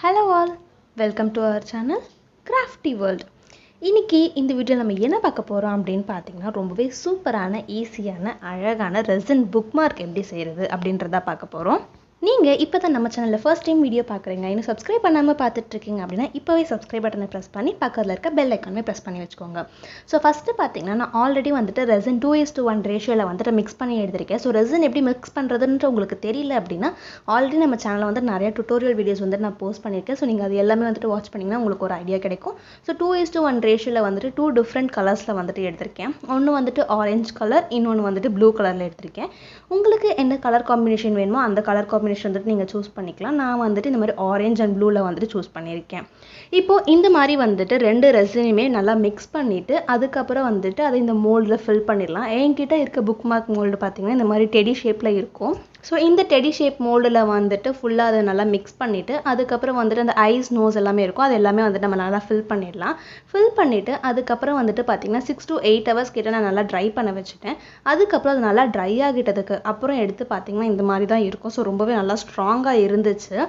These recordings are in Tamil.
Hello all, welcome to our channel Crafty World. இன்னைக்கு இந்த வீடியோல நம்ம என்ன பார்க்க போறோம் அப்படினு பாத்தீங்கன்னா ரொம்பவே சூப்பரான ஈஸியான அழகான ரெசின் புக்மார்க் எப்படி செய்யறது அப்படின்றத பார்க்க போறோம். நீங்க இப்பதான் நம்ம சேனல்ல ஃபர்ஸ்ட் டைம் வீடியோ பார்க்கறீங்க இன்னும் சப்ஸ்கிரைப் பண்ணாம பார்த்துட்டு இருக்கீங்க அப்படினா இப்பவே சப்ஸ்கிரைப் பட்டனை பிரஸ் பண்ணி பக்கத்துல இருக்க பெல் ஐகானை பிரஸ் பண்ணி வெச்சுக்கோங்க. சோ ஃபர்ஸ்ட் பாத்தீங்கன்னா நான் ஆல்ரெடி வந்துட்டு ரெசின் 2:1 ரேஷியோல வந்துட்டு mix பண்ணி எடுத்துர்க்கேன். சோ ரெசின் எப்படி mix பண்றதுன்னு உங்களுக்கு தெரியல அப்படினா ஆல்ரெடி நம்ம சேனல்ல வந்து நிறைய டியூட்டோரியல் வீடியோஸ் வந்து நான் போஸ்ட் பண்ணிருக்கேன். சோ நீங்க அது எல்லாமே வந்துட்டு வாட்ச் பண்ணீங்கன்னா உங்களுக்கு ஒரு ஐடியா கிடைக்கும். சோ 2:1 ரேஷியோல வந்துட்டு two different கலர்ஸ்ல வந்துட்டு எடுத்துர்க்கேன். ஒன்னு வந்துட்டு ஆரஞ்சு கலர், இன்னொன்னு வந்துட்டு ப்ளூ கலர்ல எடுத்துர்க்கேன். உங்களுக்கு என்ன கலர் காம்பினேஷன் வேணுமோ அந்த கலர் காம்பினேஷன் வந்துட்டு நீங்க चूஸ் பண்ணிக்கலாம். நான் வந்துட்டு இந்த மாதிரி ஆரஞ்சு and ப்ளூல வந்துட்டு चूஸ் பண்ணிருக்கேன். இப்போ இந்த மாதிரி வந்துட்டு ரெண்டு ரெசினுமே நல்லா mix பண்ணிட்டு அதுக்கு அப்புறம் வந்துட்டு அதை இந்த மோல்ட்ல ஃபில் பண்ணிரலாம். என்கிட்ட இருக்க புக்மார்க் மோல்ட் பாத்தீங்கன்னா இந்த மாதிரி டெடி ஷேப்ல இருக்கும். சோ இந்த டெடி ஷேப் மோல்ட்ல வந்துட்டு ஃபுல்லா அதை நல்லா mix பண்ணிட்டு அதுக்கு அப்புறம் வந்துட்டு அந்த ஐஸ் நோஸ் எல்லாமே இருக்கும். அது எல்லாமே வந்து நம்ம நல்லா ஃபில் பண்ணிரலாம். ஃபில் பண்ணிட்டு அதுக்கு அப்புறம் வந்துட்டு பாத்தீங்கன்னா 6 to 8 hours கிட்ட நான் நல்லா ட்ரை பண்ண வச்சிட்டேன். அதுக்கு அப்புறம் அது நல்லா ட்ரை ஆகிட்டதுக்கு அப்புறம் எடுத்து பாத்தீங்கன்னா இந்த மாதிரி தான் இருக்கும். சோ ரொம்பவே நல்லா ஸ்ட்ராங்கா இருந்துச்சு.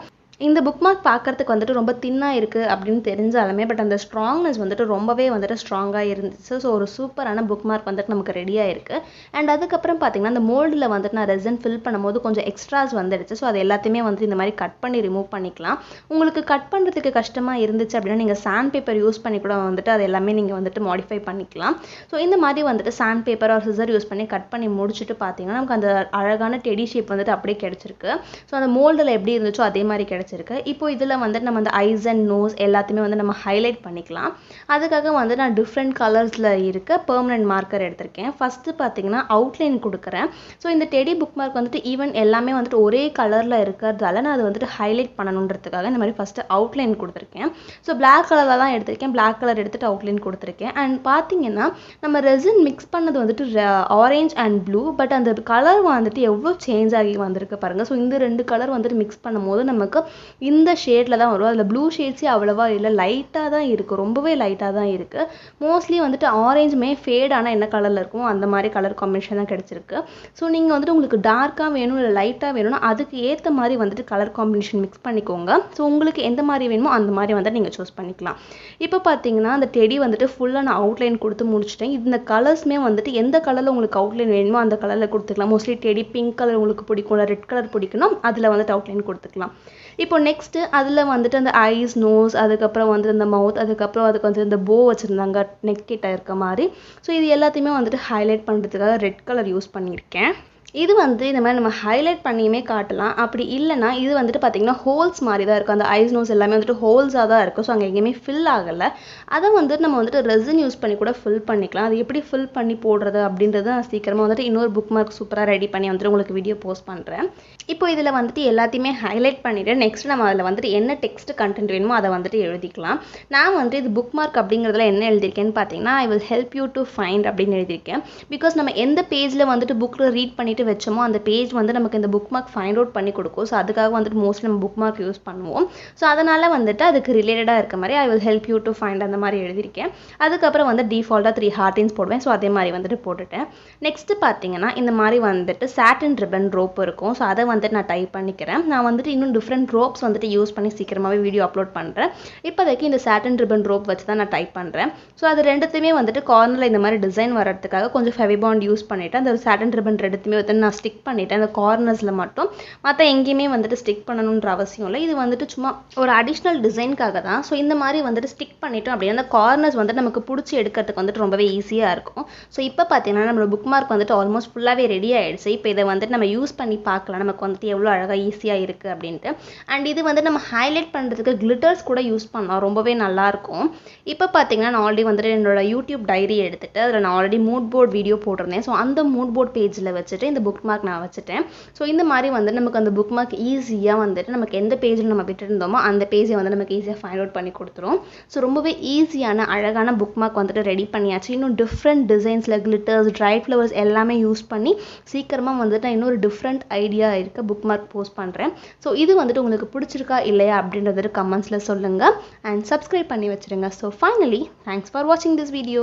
இந்த புக்மார்க் பார்க்கிறதுக்கு வந்துட்டு ரொம்ப தின்னா இருக்கு அப்படினு தெரிஞ்சாலுமே பட் அந்த ஸ்ட்ராங்னஸ் வந்துட்டு ரொம்பவே வந்துட்டு ஸ்ட்ராங்கா இருந்துச்சு. சோ ஒரு சூப்பரான புக்மார்க் வந்துட்டு நமக்கு ரெடியா இருக்கு. அண்ட் அதுக்கு அப்புறம் பாத்தீங்கன்னா அந்த மோல்ட்ல வந்துட்டு நான் ரெசின் ஃபில் பண்ணும்போது கொஞ்சம் எக்ஸ்ட்ராஸ் வந்துடுச்சு. சோ அது எல்லாத்தையுமே வந்து இந்த மாதிரி கட் பண்ணி ரிமூவ் பண்ணிக்கலாம். உங்களுக்கு கட் பண்றதுக்கு கஷ்டமா இருந்துச்சு அப்படினா நீங்க சாண்ட் பேப்பர் யூஸ் பண்ணி கூட வந்துட்டு அது எல்லாமே நீங்க வந்துட்டு மாடிஃபை பண்ணிக்கலாம். சோ இந்த மாதிரி வந்துட்டு sand paper or scissor use பண்ணி கட் பண்ணி முடிச்சிட்டு பாத்தீங்கன்னா நமக்கு அந்த அழகான டெடி ஷேப் வந்துட்டு அப்படியே கிடைச்சிருக்கு. சோ அந்த மோல்ட்ல எப்படி இருந்துச்சோ அதே மாதிரி கிடைச்சிருக்கு. இப்போ இதுல வந்து நம்ம அந்த ஐஸ் அண்ட் நோஸ் எல்லாத்தையுமே வந்து நம்ம ஹைலைட் பண்ணிக்கலாம். அதுக்காக வந்து நான் டிஃபரண்ட் கலர்ஸ்ல இருக்க பெர்மனன்ட் மார்க்கர் எடுத்துர்க்கேன். ஃபர்ஸ்ட் பாத்தீங்கன்னா அவுட்லைன் கொடுக்கிறேன். சோ இந்த டெடி புக்மார்க் வந்துட்டு ஈவன் எல்லாமே வந்துட்டு ஒரே கலர்ல இருக்கிறதால நான் அது வந்துட்டு ஹைலைட் பண்ணனும்ன்றதுக்காக இந்த மாதிரி ஃபர்ஸ்ட் அவுட்லைன் கொடுத்திருக்கேன். சோ Black கலர்ல தான் எடுத்துர்க்கேன். Black கலர் எடுத்துட்டு அவுட்லைன் கொடுத்திருக்கேன். அண்ட் பாத்தீங்கன்னா நம்ம ரெசின் mix பண்ணது வந்துட்டு ஆரஞ்சு அண்ட் ப்ளூ பட் அந்த கலர் வந்துட்டு எவ்வளவு சேஞ்ச் ஆகி வந்திருக்கு பாருங்க. சோ இந்த ரெண்டு கலர் வந்துட்டு mix பண்ணும்போது நமக்கு இந்த ஷேட்ல தான் வரும். அதுல ப்ளூ ஷேட்ஸ் அவ்வளவா இல்ல, லைட்டா தான் இருக்கு. ரொம்பவே லைட்டா தான் இருக்கு. மோஸ்ட்லி வந்துட்டு ஆரஞ்சுமே ஃபேட் ஆனா என்ன கலர்ல இருக்கும் அந்த மாதிரி கலர் காம்பினேஷன் தான் கிடைச்சிருக்கு. சோ நீங்க வந்துட்டு உங்களுக்கு டார்க்கா வேணும் இல்ல லைட்டா வேணும்னா அதுக்கு ஏத்த மாதிரி வந்துட்டு கலர் காம்பினேஷன் mix பண்ணிக்கோங்க. சோ உங்களுக்கு எந்த மாதிரி வேணுமோ அந்த மாதிரி வந்து நீங்க சூஸ் பண்ணிக்கலாம். இப்போ பாத்தீங்கன்னா அந்த டெடி வந்துட்டு ஃபுல்லா நான் அவுட்லைன் கொடுத்து முடிச்சிட்டேன். இந்த கலர்ஸ்மே வந்துட்டு எந்த கலர்ல உங்களுக்கு அவுட்லைன் வேணுமோ அந்த கலர்ல கொடுத்துக்கலாம். மோஸ்ட்லி டெடி பிங்க் கலர் உங்களுக்கு பிடிக்கும் இல்ல ரெட் கலர் பிடிக்கும்னா அதுல வந்துட்டு அவுட்லைன் கொடுத்துக்கலாம். இப்போ நெக்ஸ்ட் அதுல வந்துட்டு அந்த ஐஸ் நோஸ் அதுக்கு அப்புறம் வந்து அந்த மவுத் அதுக்கு அப்புறம் அதுக்கு வந்து இந்த போ வச்சிருந்தாங்க நெக் கிட்ட இருக்க மாதிரி. சோ இது எல்லாத்தையுமே வந்துட்டு ஹைலைட் பண்றதுக்காக ரெட் கலர் யூஸ் பண்ணிருக்கேன். இது வந்து இந்த மாதிரி நம்ம ஹைலைட் பண்ணியுமே காட்டலாம். அப்படி இல்லனா இது வந்துட்டு பாத்தீங்கன்னா ஹோல்ஸ் மாதிரி தான் இருக்கும். அந்த ஐஸ் நோஸ் எல்லாமே வந்துட்டு ஹோல்ஸா தான் இருக்கும். சோ அங்க எங்கேயுமே ஃபில் ஆகல. அத வந்து நம்ம வந்துட்டு ரெசின் யூஸ் பண்ணி கூட ஃபில் பண்ணிக்கலாம். அது எப்படி ஃபில் பண்ணி போடுறது அப்படின்றத நான் சீக்கிரமா வந்துட்டு இன்னொரு புக்மார்க் சூப்பரா ரெடி பண்ணி வந்துட்டு உங்களுக்கு வீடியோ போஸ்ட் பண்றேன். இப்போ இதுல வந்துட்டு எல்லாத்தையுமே ஹைலைட் பண்ணிட்டு நெக்ஸ்ட் நம்ம அதுல வந்துட்டு என்ன டெக்ஸ்ட் கண்டென்ட் வேணுமோ அதை வந்துட்டு எழுதிக்கலாம். நான் வந்துட்டு இது புக்மார்க் அப்படிங்கறதுல என்ன எழுதிருக்கேன்னு பாத்தீங்கன்னா I will help you to find அப்படின்னு எழுதிருக்கேன். பிகாஸ் நம்ம எந்த பேஜ்ல வந்துட்டு புக்ல ரீட் பண்ணிட்டு வெச்சோமோ அந்த பேஜ் வந்து நமக்கு இந்த புக்மார்க் ஃபைண்ட் அவுட் பண்ணி கொடுக்கும். சோ அதுக்காக வந்துட்டு மோஸ்ட்லி நம்ம புக்மார்க் யூஸ் பண்ணுவோம். சோ அதனால வந்துட்டு அதுக்கு ரிலேட்டடா இருக்க மாதிரி I will help you to find அந்த மாதிரி எழுதிருக்கேன். அதுக்கு அப்புறம் வந்து டிஃபால்ட்டா 3 ஹார்டின்ஸ் போடுவேன். சோ அதே மாதிரி வந்துட்டு போட்டுட்டேன். நெக்ஸ்ட் பாத்தீங்கன்னா இந்த மாதிரி வந்துட்டு சாட்டின் ரிப்பன் ரோப் இருக்கும். சோ அதை வந்துட்டு நான் டைப் பண்ணிக்கிறேன். நான் வந்துட்டு இன்னும் டிஃபரண்ட் ரோப்ஸ் வந்துட்டு யூஸ் பண்ணி சீக்கிரமாவே வீடியோ அப்லோட் பண்றேன். இப்போதைக்கு இந்த சாட்டின் ரிப்பன் ரோப் வச்சு தான் நான் டைப் பண்றேன். சோ அது ரெண்டுத்தையுமே வந்துட்டு கார்னர்ல இந்த மாதிரி டிசைன் வரதுக்காக கொஞ்சம் ஃபெவிபாண்ட் யூஸ் பண்ணிட்டு அந்த சாட்டின் ரிப்பன் ரெண்டுத்தையுமே வந்து நான் ஸ்டிக் பண்ணிட்டேன். அந்த கார்னர்ஸ்ல மட்டும் மத்த எங்கேயுமே வந்துட்டு ஸ்டிக் பண்ணணும்ன்ற அவசியம் இல்லை. இது வந்துட்டு சும்மா ஒரு அடிஷனல் டிசைன்காக தான். சோ இந்த மாதிரி வந்துட்டு ஸ்டிக் பண்ணிட்டோம் அப்படின்னா அந்த கார்னர்ஸ் வந்து நமக்கு பிடிச்சி எடுக்கிறதுக்கு வந்துட்டு ரொம்பவே ஈஸியா இருக்கும். சோ இப்போ பாத்தீங்கன்னா நம்ம புக்மார்க் வந்துட்டு ஆல்மோஸ்ட் ஃபுல்லாவே ரெடி ஆயிடுச்சு. இப்போ இதை வந்துட்டு நம்ம யூஸ் பண்ணி பார்க்கலாம் நமக்கு வந்துட்டு எவ்வளவு அழகா ஈஸியா இருக்கு அப்படின்ட்டு. அண்ட் இது வந்து நம்ம ஹைலைட் பண்றதுக்கு கிளிட்டர்ஸ் கூட யூஸ் பண்ணலாம். ரொம்பவே நல்லா இருக்கும். இப்போ பாத்தீங்கன்னா நான் ஆல்ரெடி வந்துட்டு என்னோட யூடியூப் டைரி எடுத்துட்டு அதுல நான் ஆல்ரெடி மூட் போர்ட் வீடியோ போட்டிருந்தேன். சோ அந்த மூட் போர்ட் பேஜ்ல வச்சுட்டு இந்த புக்மார்க் நான் வச்சுட்டேன். சோ இந்த மாதிரி வந்து நமக்கு அந்த புக்மார்க் ஈஸியா வந்துட்டு நமக்கு எந்த பேஜ்ல நம்ம விட்டுருந்தோமோ அந்த பேஜை வந்து நமக்கு ஈஸியா ஃபைண்ட் அவுட் பண்ணி கொடுத்துரும். சோ ரொம்பவே ஈஸியான அழகான புக்மார்க் வந்துட்டு ரெடி பண்ணியாச்சு. இன்னும் டிஃபரண்ட் டிசைன்ஸ்ல கிளிட்டர்ஸ் ட்ரை ஃப்ளவர்ஸ் எல்லாமே யூஸ் பண்ணி சீக்கிரமா வந்துட்டு நான் இன்னொரு டிஃபரண்ட் ஐடியா இருக்க புக்மார்க் போஸ்ட் பண்றேன். சோ இது வந்துட்டு உங்களுக்கு பிடிச்சிருக்கா இல்லையா அப்படின்றத கமெண்ட்ஸ்ல சொல்லுங்க. அண்ட் சப்ஸ்கிரைப் பண்ணி வச்சிருங்க. So finally, thanks for watching this video.